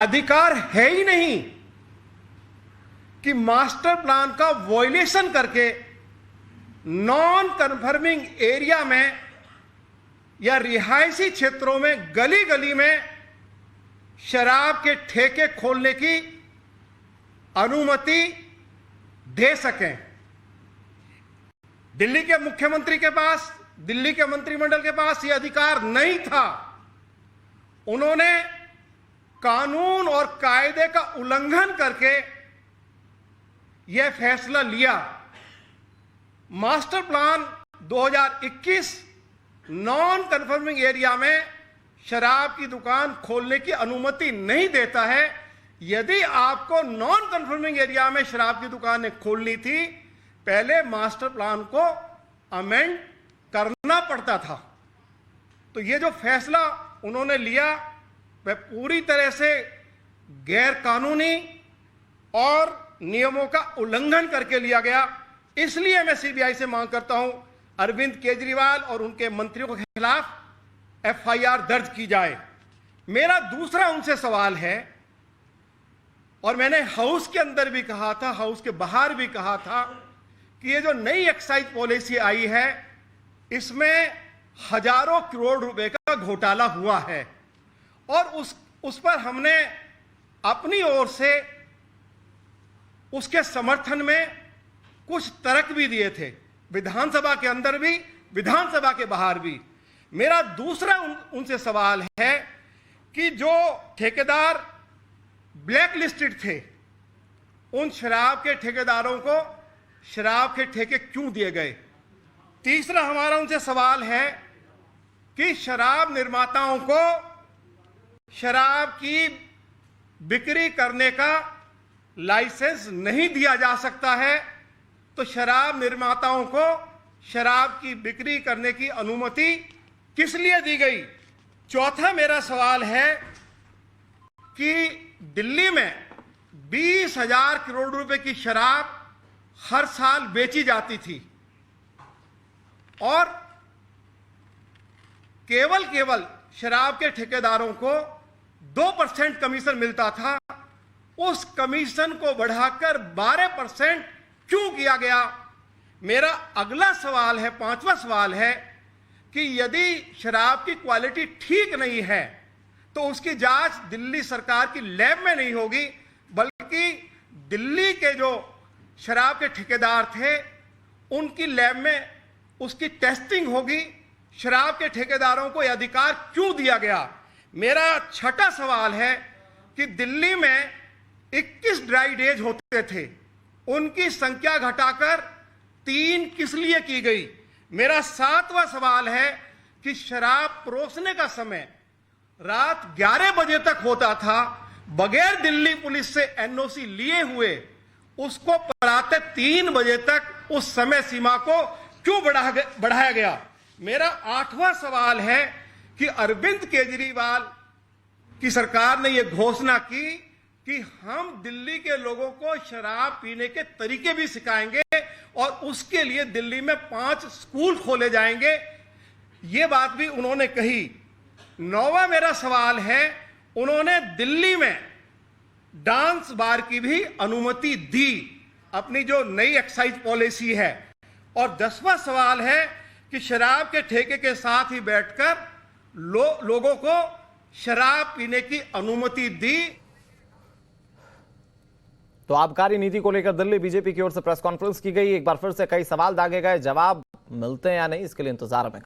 अधिकार है ही नहीं कि मास्टर प्लान का वॉयलेशन करके नॉन कन्फर्मिंग एरिया में या रिहायशी क्षेत्रों में गली गली में शराब के ठेके खोलने की अनुमति दे सकें। दिल्ली के मुख्यमंत्री के पास, दिल्ली के मंत्रिमंडल के पास यह अधिकार नहीं था। उन्होंने कानून और कायदे का उल्लंघन करके यह फैसला लिया। Master plan 2021 non confirming area में शराब की दुकान खोलने की अनुमति नहीं देता है। यदि आपको नॉन कन्फर्मिंग एरिया में शराब की दुकानें खोलनी थी, पहले मास्टर प्लान को अमेंड करना पड़ता था। तो ये जो फैसला उन्होंने लिया वह पूरी तरह से गैर कानूनी और नियमों का उल्लंघन करके लिया गया। इसलिए मैं सीबीआई से मांग करता हूं अरविंद केजरीवाल और उनके मंत्रियों के खिलाफ एफआईआर दर्ज की जाए। मेरा दूसरा उनसे सवाल है, और मैंने हाउस के अंदर भी कहा था, हाउस के बाहर भी कहा था, कि ये जो नई एक्साइज पॉलिसी आई है इसमें हजारों करोड़ रुपए का घोटाला हुआ है और उस पर हमने अपनी ओर से उसके समर्थन में कुछ तर्क भी दिए थे, विधानसभा के अंदर भी, विधानसभा के बाहर भी। मेरा दूसरा उनसे सवाल है कि जो ठेकेदार ब्लैक लिस्टेड थे, उन शराब के ठेकेदारों को शराब के ठेके क्यों दिए गए? तीसरा हमारा उनसे सवाल है कि शराब निर्माताओं को शराब की बिक्री करने का लाइसेंस नहीं दिया जा सकता है, तो शराब निर्माताओं को शराब की बिक्री करने की अनुमति किस लिए दी गई? चौथा मेरा सवाल है कि दिल्ली में 20,000 करोड़ रुपए की शराब हर साल बेची जाती थी और केवल शराब के ठेकेदारों को 2% कमीशन मिलता था। उस कमीशन को बढ़ाकर 12% क्यों किया गया? मेरा अगला सवाल है, पांचवा सवाल है कि यदि शराब की क्वालिटी ठीक नहीं है तो उसकी जांच दिल्ली सरकार की लैब में नहीं होगी, बल्कि दिल्ली के जो शराब के ठेकेदार थे उनकी लैब में उसकी टेस्टिंग होगी। शराब के ठेकेदारों को यह अधिकार क्यों दिया गया? मेरा छठा सवाल है कि दिल्ली में 21 ड्राई डेज होते थे, उनकी संख्या घटाकर 3 किस लिए की गई? मेरा सातवां सवाल है कि शराब परोसने का समय रात 11 बजे तक होता था, बगैर दिल्ली पुलिस से एनओसी लिए हुए उसको प्रातः 3 बजे तक उस समय सीमा को क्यों बढ़ाया गया? मेरा आठवां सवाल है कि अरविंद केजरीवाल की सरकार ने यह घोषणा की कि हम दिल्ली के लोगों को शराब पीने के तरीके भी सिखाएंगे और उसके लिए दिल्ली में 5 स्कूल खोले जाएंगे। यह बात भी उन्होंने कही। 9वां मेरा सवाल है, उन्होंने दिल्ली में डांस बार की भी अनुमति दी, अपनी जो नई एक्साइज पॉलिसी है। और 10वां सवाल है कि शराब के ठेके के साथ ही बैठकर लोगों को शराब पीने की अनुमति दी। तो आबकारी नीति को लेकर दिल्ली बीजेपी की ओर से प्रेस कॉन्फ्रेंस की गई। एक बार फिर से कई सवाल दागे गए, जवाब मिलते हैं या नहीं इसके लिए इंतजार में।